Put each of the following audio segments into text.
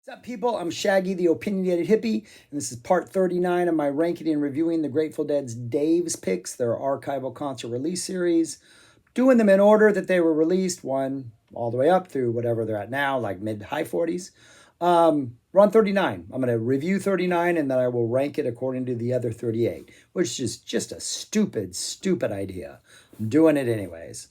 What's up, people? I'm Shaggy, the opinionated hippie, and this is part 39 of my ranking and reviewing the Grateful Dead's Dave's Picks, their archival concert release series. Doing them in order that they were released, one all the way up through whatever they're at now, like mid to high 40s. We're on 39. I'm going to review 39 and then I will rank it according to the other 38, which is just a stupid, stupid idea. I'm doing it anyways.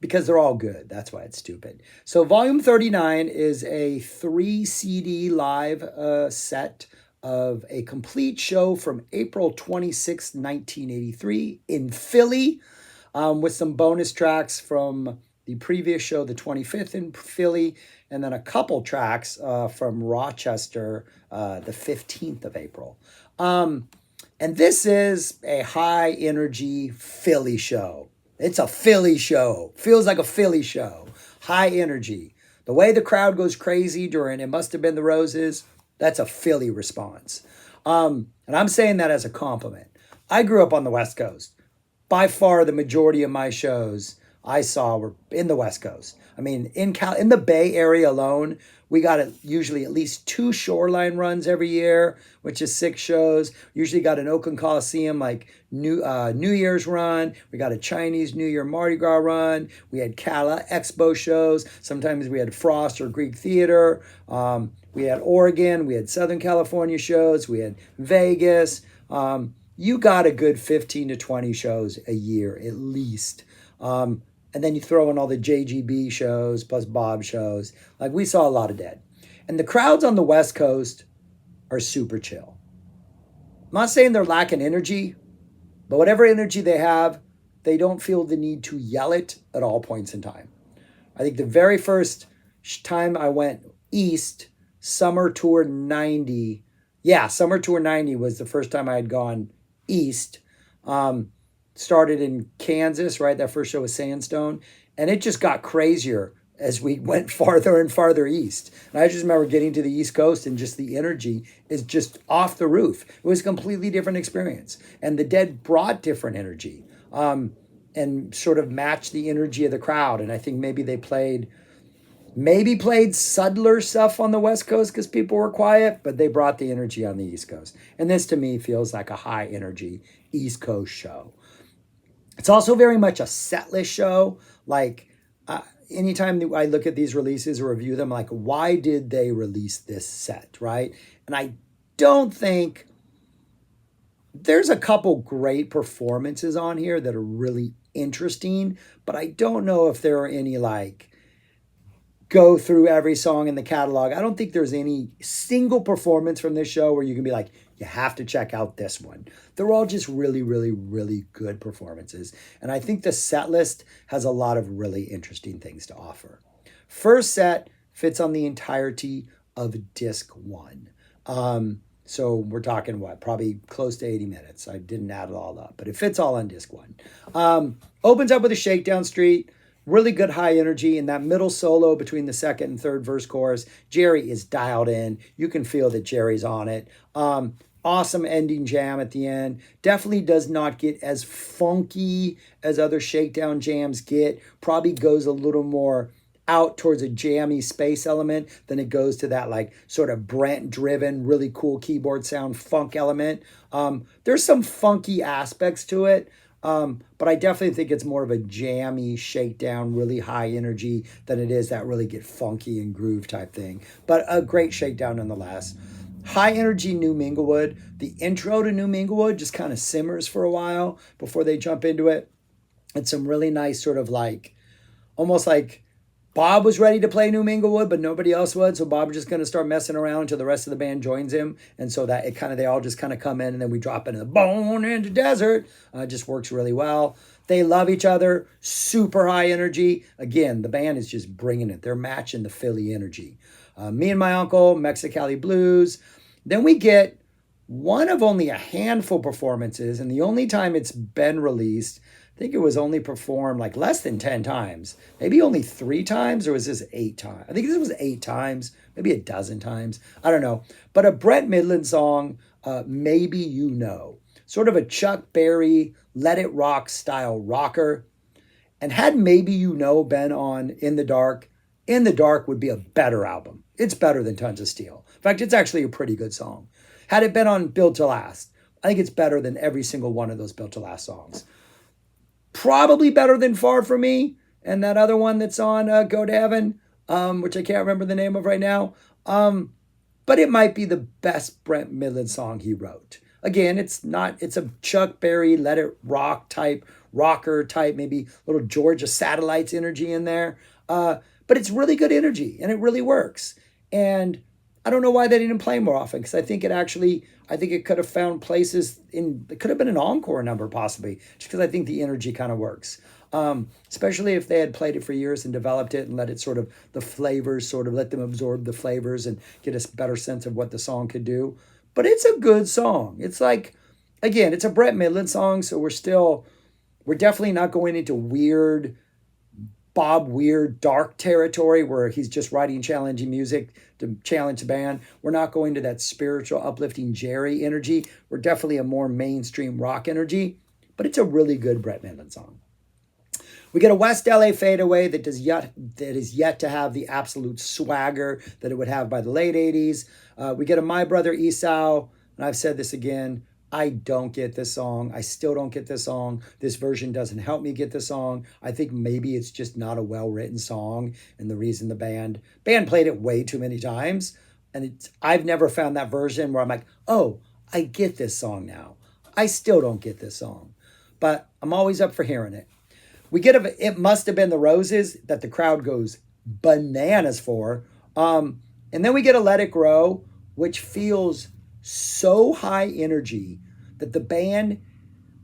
Because they're all good. That's why it's stupid. So, Volume 39 is a 3 CD live set of a complete show from April 26, 1983, in Philly, with some bonus tracks from the previous show, the 25th in Philly, and then a couple tracks from Rochester, the 15th of April. And this is a high energy Philly show. It's a Philly show. Feels like a Philly show. High energy. The way the crowd goes crazy during It Must Have Been the Roses, that's a Philly response. And I'm saying that as a compliment. I grew up on the West Coast. By far, the majority of my shows I saw were in the West Coast. I mean, in the Bay Area alone, we got usually at least 2 shoreline runs every year, which is 6 shows. Usually got an Oakland Coliseum like New Year's run. We got a Chinese New Year Mardi Gras run. We had Cala Expo shows. Sometimes we had Frost or Greek Theater. We had Oregon. We had Southern California shows. We had Vegas. You got a good 15 to 20 shows a year at least. And then you throw in all the JGB shows plus Bob shows. Like, we saw a lot of Dead. And the crowds on the West Coast are super chill. I'm not saying they're lacking energy, but whatever energy they have, they don't feel the need to yell it at all points in time. I think the very first time I went East, Summer Tour 90, Summer Tour 90 was the first time I had gone East. Started in Kansas, right? That first show was Sandstone. And it just got crazier as we went farther and farther east. And I just remember getting to the East Coast and just the energy is just off the roof. It was a completely different experience. And the Dead brought different energy and sort of matched the energy of the crowd. And I think maybe they played subtler stuff on the West Coast because people were quiet, but they brought the energy on the East Coast. And this to me feels like a high energy East Coast show. It's also very much a setlist show. Like, anytime I look at these releases or review them, like, why did they release this set, right? And I don't think there's a couple great performances on here that are really interesting, but I don't know if there are any, like, go through every song in the catalog. I don't think there's any single performance from this show where you can be like, you have to check out this one. They're all just really, really, really good performances. And I think the set list has a lot of really interesting things to offer. First set fits on the entirety of disc 1. So we're talking probably close to 80 minutes. I didn't add it all up, but it fits all on disc 1. Opens up with a Shakedown Street. Really good high energy in that middle solo between the second and third verse chorus. Jerry is dialed in. You can feel that Jerry's on it. Awesome ending jam at the end. Definitely does not get as funky as other Shakedown jams get. Probably goes a little more out towards a jammy space element than it goes to that like sort of Brent driven, really cool keyboard sound funk element. There's some funky aspects to it. But I definitely think it's more of a jammy Shakedown, really high energy than it is that really get funky and groove type thing. But a great Shakedown nonetheless. High energy New Minglewood. The intro to New Minglewood just kind of simmers for a while before they jump into it. And some really nice sort of like, almost like Bob was ready to play New Minglewood, but nobody else would. So Bob was just going to start messing around until the rest of the band joins him. And so that they all just kind of come in and then we drop into the Bone into Desert. Just works really well. They love each other. Super high energy. Again, the band is just bringing it. They're matching the Philly energy. Me and My Uncle, Mexicali Blues. Then we get one of only a handful performances, and the only time it's been released, I think it was only performed like less than 10 times. Maybe only 3 times, or was this 8 times? I think this was 8 times, maybe a dozen times. I don't know. But a Brett Midland song, Maybe You Know. Sort of a Chuck Berry, Let It Rock style rocker. And had Maybe You Know been on In the Dark, In the Dark would be a better album. It's better than Tons of Steel. In fact, it's actually a pretty good song. Had it been on Built to Last, I think it's better than every single one of those Built to Last songs. Probably better than Far From Me and that other one that's on Go to Heaven, which I can't remember the name of right now. But it might be the best Brent Midland song he wrote. Again, it's a Chuck Berry, Let It Rock type, rocker type, maybe little Georgia Satellites energy in there. But it's really good energy and it really works. And I don't know why they didn't play more often because I think it could have found places it could have been an encore number possibly, just because I think the energy kind of works. Especially if they had played it for years and developed it and let it the flavors let them absorb the flavors and get a better sense of what the song could do. But it's a good song. It's like, again, it's a Brett Midland song, so we're definitely not going into weird, Bob Weird, dark territory where he's just writing challenging music to challenge the band. We're not going to that spiritual, uplifting Jerry energy. We're definitely a more mainstream rock energy, but it's a really good Brett Midland song. We get a West LA fadeaway that is yet to have the absolute swagger that it would have by the late 80s. We get a My Brother Esau, and I've said this again, I don't get this song. I still don't get this song. This version doesn't help me get the song. I think maybe it's just not a well-written song, and the reason the band played it way too many times, and I've never found that version where I'm like, oh, I get this song now. I still don't get this song, but I'm always up for hearing it. We get It Must Have Been the Roses that the crowd goes bananas for. And then we get a Let It Grow, which feels so high energy that the band,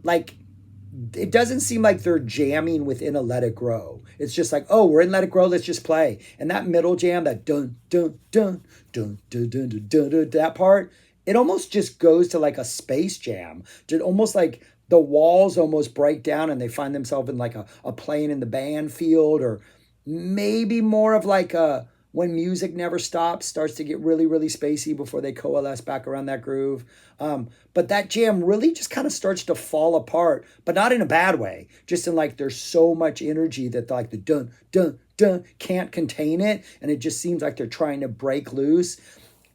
it doesn't seem like they're jamming within a Let It Grow. It's just like, oh, we're in Let It Grow, let's just play. And that middle jam, that dun, dun, dun, dun, dun, dun, dun, dun, dun, that part, it almost just goes to like a space jam. Almost like the walls almost break down and they find themselves in like a playing in the band field, or maybe more of like a When Music Never Stops starts to get really, really spacey before they coalesce back around that groove. But that jam really just kind of starts to fall apart, but not in a bad way. Just in like there's so much energy that like the dun, dun, dun can't contain it. And it just seems like they're trying to break loose.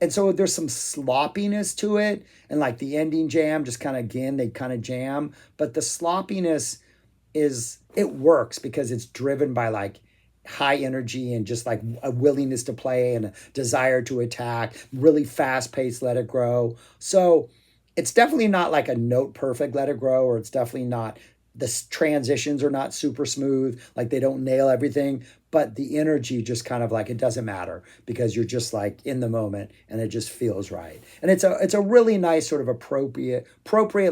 And so there's some sloppiness to it. And like the ending jam, just kind of, again, they kind of jam. But the sloppiness it works because it's driven by like high energy and just like a willingness to play and a desire to attack, really fast paced Let It Grow. So it's definitely not like a note perfect Let It Grow, or it's definitely not, the transitions are not super smooth, like they don't nail everything, but the energy just kind of like, it doesn't matter because you're just like in the moment and it just feels right. And it's a really nice sort of appropriate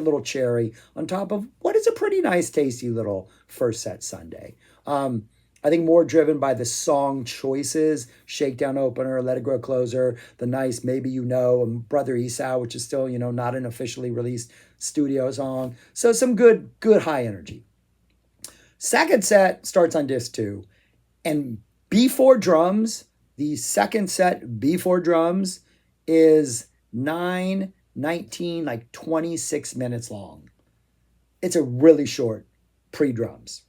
little cherry on top of what is a pretty nice, tasty little first set Sunday. I think more driven by the song choices, Shakedown opener, Let It Grow closer, the nice Maybe You Know, and Brother Esau, which is still, not an officially released studio song. So some good high energy. Second set starts on disc 2. And B4 drums, the second set B4 drums is 9, 19, like 26 minutes long. It's a really short pre-drums.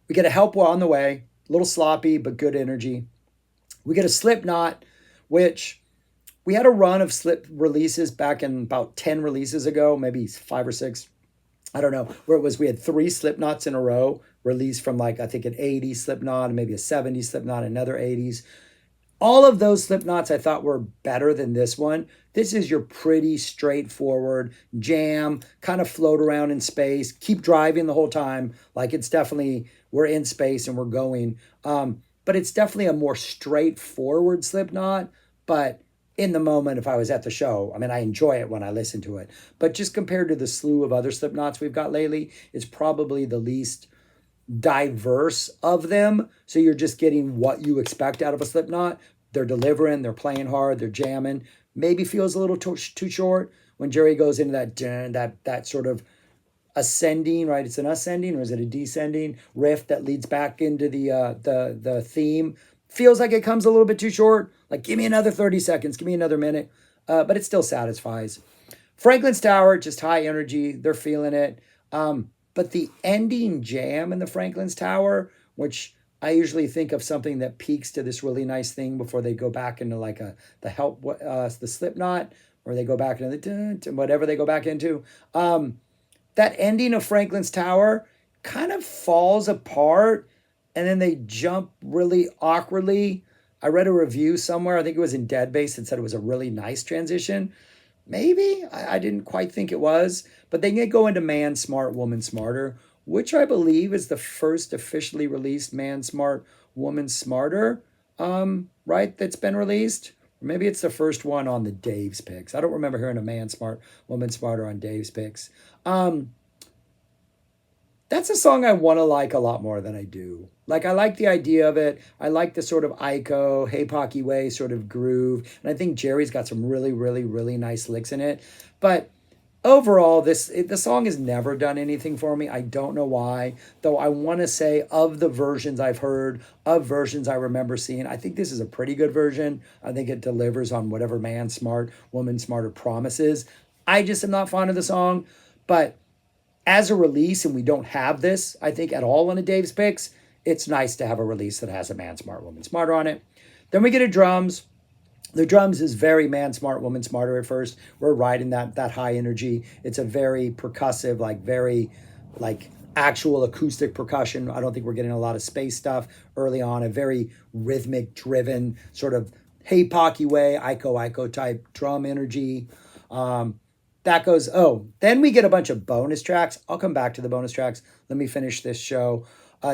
We get a Help Well on the Way, a little sloppy, but good energy. We get a Slipknot, which we had a run of Slip releases back in about 10 releases ago, maybe 5 or 6. I don't know, where it was, we had 3 Slipknots in a row released from like, I think an 80s Slipknot and maybe a 70s Slipknot, another 80s. All of those Slipknots I thought were better than this one. This is your pretty straightforward jam, kind of float around in space, keep driving the whole time. Like it's definitely, we're in space and we're going. But it's definitely a more straightforward Slipknot. But in the moment, if I was at the show, I mean, I enjoy it when I listen to it. But just compared to the slew of other Slipknots we've got lately, it's probably the least diverse of them. So you're just getting what you expect out of a Slipknot. They're delivering, they're playing hard, they're jamming. Maybe feels a little too short when Jerry goes into that sort of ascending, right? It's an ascending, or is it a descending riff that leads back into the theme? Feels like it comes a little bit too short. Like, give me another 30 seconds, give me another minute. But it still satisfies. Franklin's Tower, just high energy. They're feeling it. But the ending jam in the Franklin's Tower, which I usually think of something that peaks to this really nice thing before they go back into like the Slipknot, or they go back into whatever they go back into. That ending of Franklin's Tower kind of falls apart, and then they jump really awkwardly. I read a review somewhere, I think it was in Deadbase, that said it was a really nice transition. Maybe I didn't quite think it was, but they go into Man Smart, Woman Smarter, which I believe is the first officially released Man Smart, Woman Smarter, right? That's been released. Maybe it's the first one on the Dave's Picks. I don't remember hearing a Man Smart, Woman Smarter on Dave's Picks. That's a song I want to like a lot more than I do. Like, I like the idea of it. I like the sort of Ico, Hey Pocky Way sort of groove. And I think Jerry's got some really, really, really nice licks in it. But overall, the song has never done anything for me. I don't know why. Though I want to say, of the versions I've heard, of versions I remember seeing, I think this is a pretty good version. I think it delivers on whatever Man Smart, Woman Smarter promises. I just am not fond of the song. But as a release, and we don't have this, I think, at all in a Dave's Picks, it's nice to have a release that has a Man Smart, Woman Smarter on it. Then we get a drums. The drums is very Man Smart, Woman Smarter at first. We're riding that high energy. It's a very percussive, like very like actual acoustic percussion. I don't think we're getting a lot of space stuff early on. A very rhythmic driven sort of Hey Pocky Way, Ico type drum energy. That goes, then we get a bunch of bonus tracks. I'll come back to the bonus tracks. Let me finish this show.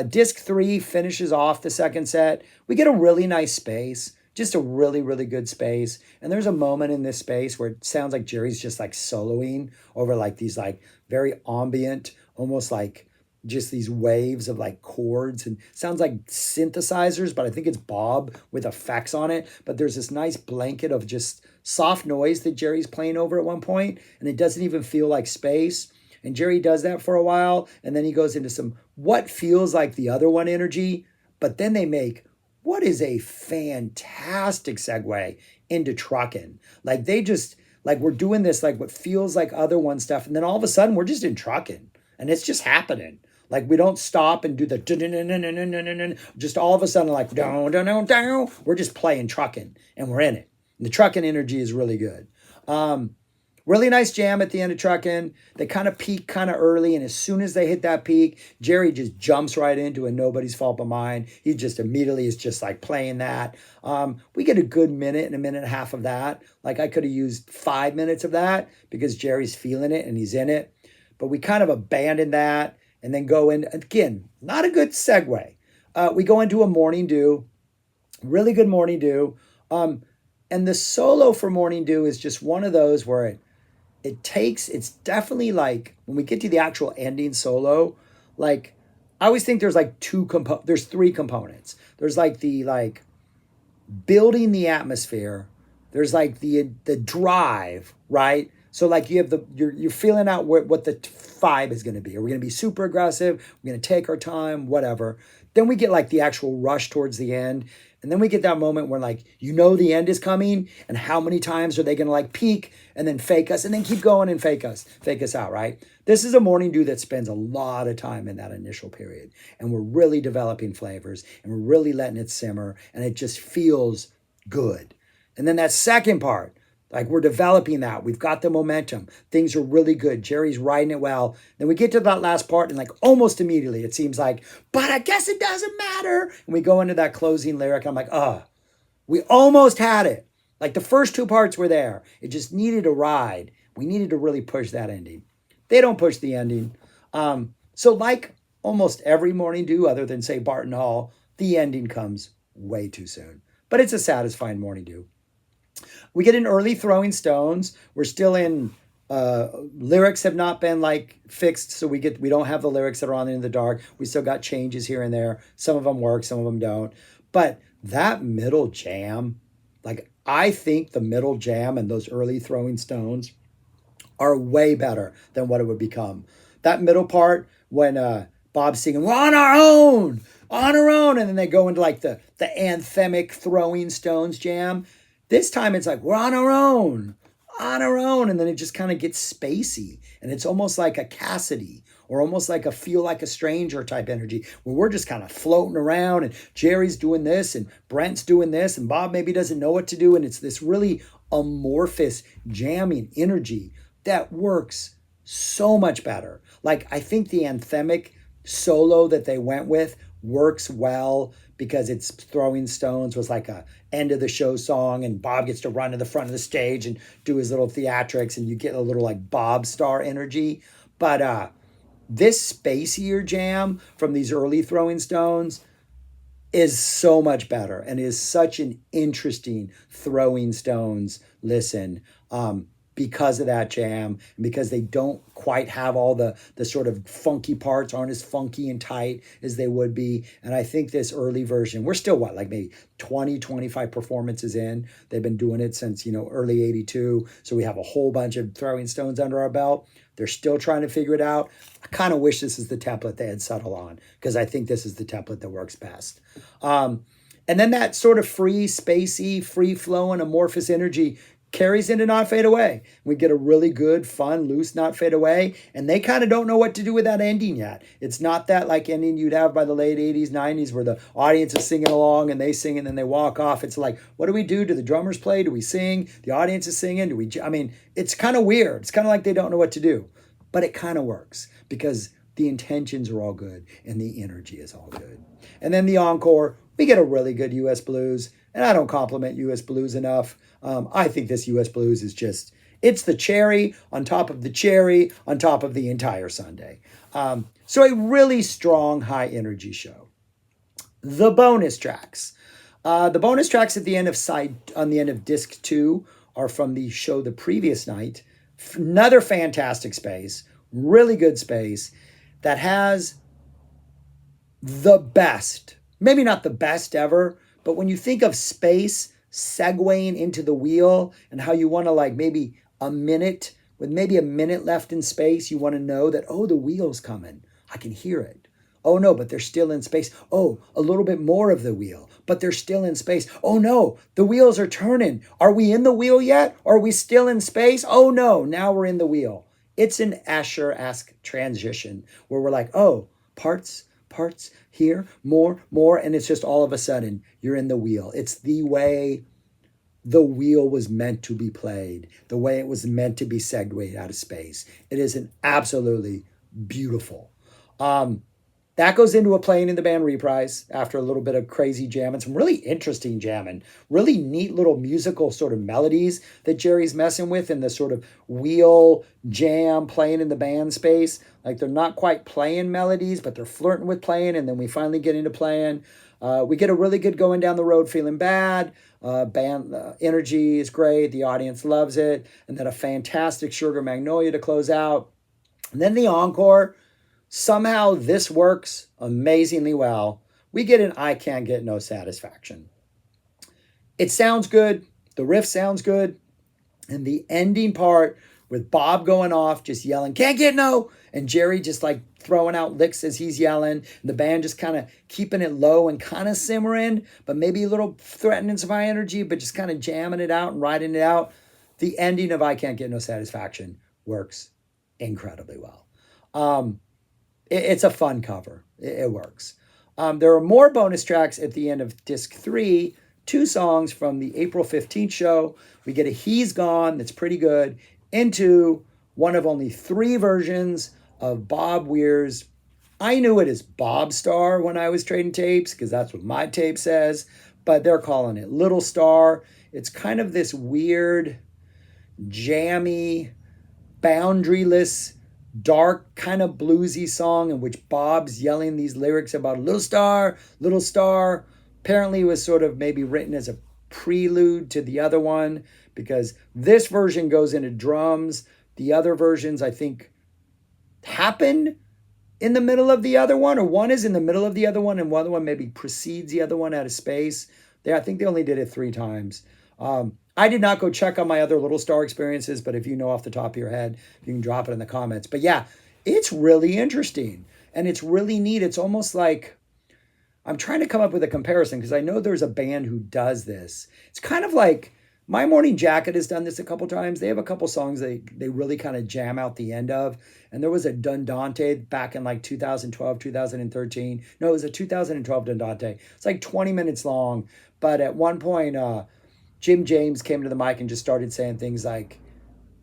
Disc 3 finishes off the second set. We get a really nice space, just a really, really good space. And there's a moment in this space where it sounds like Jerry's just like soloing over like these like very ambient, almost like just these waves of like chords, and sounds like synthesizers, but I think it's Bob with effects on it. But there's this nice blanket of just soft noise that Jerry's playing over at one point, and it doesn't even feel like space. And Jerry does that for a while, and then he goes into some what feels like the other one energy, but then they make what is a fantastic segue into trucking. Like they just like we're doing this like what feels like other one stuff, and then all of a sudden we're just in trucking, and it's just happening. Like we don't stop and do the just all of a sudden like down down down down. We're just playing trucking, and we're in it. And the trucking energy is really good. Really nice jam at the end of trucking. They kind of peak kind of early, and as soon as they hit that peak, Jerry just jumps right into a Nobody's Fault But Mine. He just immediately is just like playing that. We get a good minute and a minute and a half of that. Like I could have used 5 minutes of that because Jerry's feeling it and he's in it. But we kind of abandon that and then go in, again, not a good segue. We go into a Morning Dew, really good Morning Dew. And the solo for Morning Dew is just one of those where it's definitely like when we get to the actual ending solo, like I always think there's like there's 3 components. There's like the like building the atmosphere. There's like the drive, right? So like you have you're feeling out what the vibe is going to be. Are we going to be super aggressive? We're going to take our time, whatever. Then we get like the actual rush towards the end. And then we get that moment where like, the end is coming, and how many times are they going to like peak and then fake us and then keep going and fake us out, right? This is a Morning Dew that spends a lot of time in that initial period. And we're really developing flavors and we're really letting it simmer, and it just feels good. And then that second part, like we're developing that. We've got the momentum. Things are really good. Jerry's riding it well. Then we get to that last part, and like almost immediately it seems like, but I guess it doesn't matter. And we go into that closing lyric. I'm like, we almost had it. Like the first 2 parts were there. It just needed a ride. We needed to really push that ending. They don't push the ending. So like almost every Morning Dew, other than say Barton Hall, the ending comes way too soon. But it's a satisfying Morning Dew. We get an early Throwing Stones. We're still in lyrics have not been like fixed, so we don't have the lyrics that are on In the Dark. We still got changes here and there. Some of them work, some of them don't. But that middle jam, like I think the middle jam and those early Throwing Stones are way better than what it would become. That middle part when Bob's singing, we're on our own, and then they go into like the anthemic Throwing Stones jam. This time it's like, we're on our own. And then it just kind of gets spacey. And it's almost like a Cassidy or almost like a feel like a stranger type energy where we're just kind of floating around and Jerry's doing this and Brent's doing this and Bob maybe doesn't know what to do. And it's this really amorphous jamming energy that works so much better. Like, I think the anthemic solo that they went with works well because it's Throwing Stones was like a end of the show song, and Bob gets to run to the front of the stage and do his little theatrics, and you get a little like Bob Star energy. But this spacier jam from these early Throwing Stones is so much better and is such an interesting Throwing Stones listen. Because of that jam and because they don't quite have all the sort of funky parts, aren't as funky and tight as they would be. And I think this early version, we're still what, like maybe 20, 25 performances in. They've been doing it since, early 82. So we have a whole bunch of Throwing Stones under our belt. They're still trying to figure it out. I kind of wish this is the template they had settled on because I think this is the template that works best. And then that sort of free, spacey, free-flowing, amorphous energy carries into Not Fade Away. We get a really good, fun, loose Not Fade Away, and they kind of don't know what to do with that ending yet. It's not that like ending you'd have by the late 80s, 90s where the audience is singing along and they sing and then they walk off. It's like, what do we do? Do the drummers play? Do we sing? The audience is singing? It's kind of weird. It's kind of like they don't know what to do, but it kind of works because the intentions are all good and the energy is all good. And then the encore, we get a really good U.S. blues, and I don't compliment U.S. blues enough. I think this U.S. blues is just, it's the cherry on top of the cherry on top of the entire Sunday. So a really strong, high energy show. The bonus tracks. The bonus tracks at the end of disc 2 are from the show the previous night. Another fantastic space, really good space that has the best, maybe not the best ever, but when you think of space segueing into the wheel and how you want to like maybe a minute, with maybe a minute left in space, you want to know that, oh, the wheel's coming. I can hear it. Oh no, but they're still in space. Oh, a little bit more of the wheel, but they're still in space. Oh no, the wheels are turning. Are we in the wheel yet? Or are we still in space? Oh no, now we're in the wheel. It's an Asher-esque transition where we're like, oh, parts, here, more, and it's just all of a sudden you're in the wheel. It's the way the wheel was meant to be played, the way it was meant to be segued out of space. It is an absolutely beautiful. That goes into a Playing in the Band reprise after a little bit of crazy jamming, some really interesting jamming, really neat little musical sort of melodies that Jerry's messing with in the sort of wheel jam Playing in the Band space. Like they're not quite playing melodies, but they're flirting with playing, and then we finally get into playing. We get a really good Going Down the Road Feeling Bad. Band energy is great. The audience loves it. And then a fantastic Sugar Magnolia to close out. And then the encore. Somehow this works amazingly well. We get an I Can't Get No Satisfaction. It sounds good. The riff sounds good. And the ending part with Bob going off, just yelling, can't get no. And Jerry just like throwing out licks as he's yelling. And the band just kind of keeping it low and kind of simmering, but maybe a little threatening some high energy, but just kind of jamming it out and riding it out. The ending of I Can't Get No Satisfaction works incredibly well. It's a fun cover. It works. There are more bonus tracks at the end of disc 3, 2 songs from the April 15th show. We get a He's Gone that's pretty good into one of only 3 versions of Bob Weir's. I knew it as Bob Star when I was trading tapes because that's what my tape says, but they're calling it Little Star. It's kind of this weird, jammy, boundaryless, dark, kind of bluesy song in which Bob's yelling these lyrics about little star, little star. Apparently it was sort of maybe written as a prelude to the other one because this version goes into drums. The other versions, I think, happen in the middle of the other one, or one is in the middle of the other one and one other one maybe precedes the other one out of space. I think they only did it 3 times. I did not go check on my other Little Star experiences, but if you know off the top of your head, you can drop it in the comments. But yeah, it's really interesting and it's really neat. It's almost like, I'm trying to come up with a comparison because I know there's a band who does this. It's kind of like My Morning Jacket has done this a couple times. They have a couple songs they really kind of jam out the end of. And there was a Dundante back in like 2012, 2013. No, it was a 2012 Dundante. It's like 20 minutes long. But at one point, Jim James came to the mic and just started saying things like,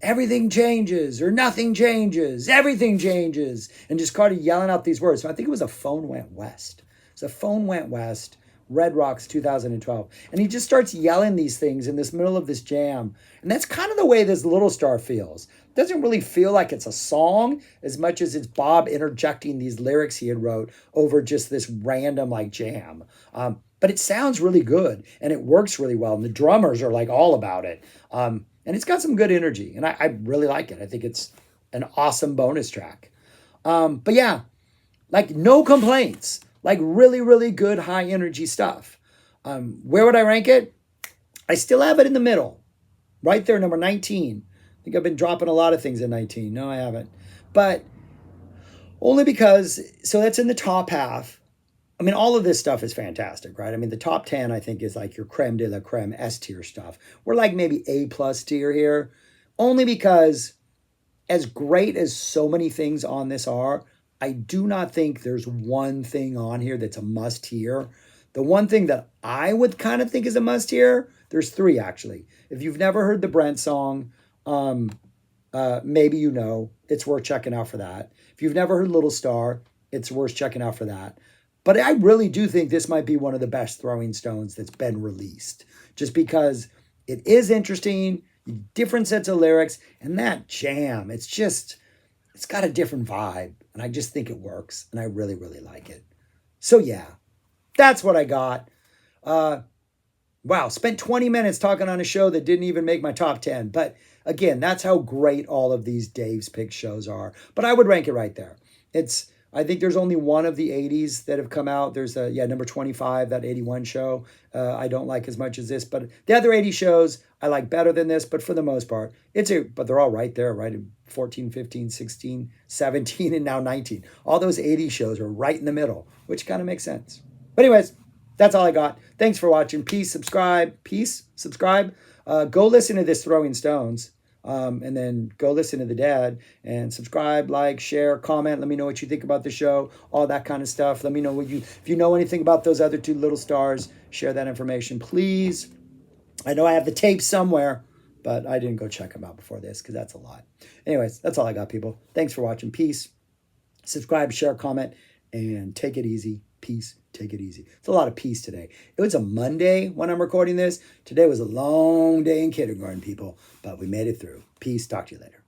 everything changes or nothing changes, everything changes, and just started yelling out these words. So I think it was A Phone Went West. So A Phone Went West, Red Rocks 2012. And he just starts yelling these things in this middle of this jam. And that's kind of the way this Little Star feels. It doesn't really feel like it's a song as much as it's Bob interjecting these lyrics he had wrote over just this random like jam. But it sounds really good and it works really well. And the drummers are like all about it. And it's got some good energy, and I really like it. I think it's an awesome bonus track. But yeah, like no complaints, like really, really good high energy stuff. Where would I rank it? I still have it in the middle, right there, number 19. I think I've been dropping a lot of things at 19. No, I haven't. But only because, so that's in the top half. I mean, all of this stuff is fantastic, right? I mean, the top 10, I think, is like your creme de la creme S tier stuff. We're like maybe A plus tier here, only because as great as so many things on this are, I do not think there's one thing on here that's a must hear. The one thing that I would kind of think is a must hear, there's three actually. If you've never heard the Brent song, maybe you know, it's worth checking out for that. If you've never heard Little Star, it's worth checking out for that. But I really do think this might be one of the best Throwing Stones that's been released, just because it is interesting, different sets of lyrics, and that jam, it's got a different vibe, and I just think it works, and I really, really like it. So yeah, that's what I got. Wow, spent 20 minutes talking on a show that didn't even make my top 10, but again, that's how great all of these Dave's Pick shows are. But I would rank it right there. I think there's only one of the 80s that have come out. There's number 25, that 81 show. I don't like as much as this, but the other 80 shows I like better than this, but for the most part, but they're all right there, right? 14, 15, 16, 17, and now 19. All those 80 shows are right in the middle, which kind of makes sense. But anyways, that's all I got. Thanks for watching. Peace, subscribe. Go listen to this Throwing Stones. And then go listen to The Dad and subscribe, like, share, comment. Let me know what you think about the show, all that kind of stuff. Let me know if you know anything about those other two Little Stars, share that information, please. I know I have the tape somewhere, but I didn't go check them out before this because that's a lot. Anyways, that's all I got, people. Thanks for watching. Peace. Subscribe, share, comment, and take it easy. Peace. Take it easy. It's a lot of peace today. It was a Monday when I'm recording this. Today was a long day in kindergarten, people, but we made it through. Peace. Talk to you later.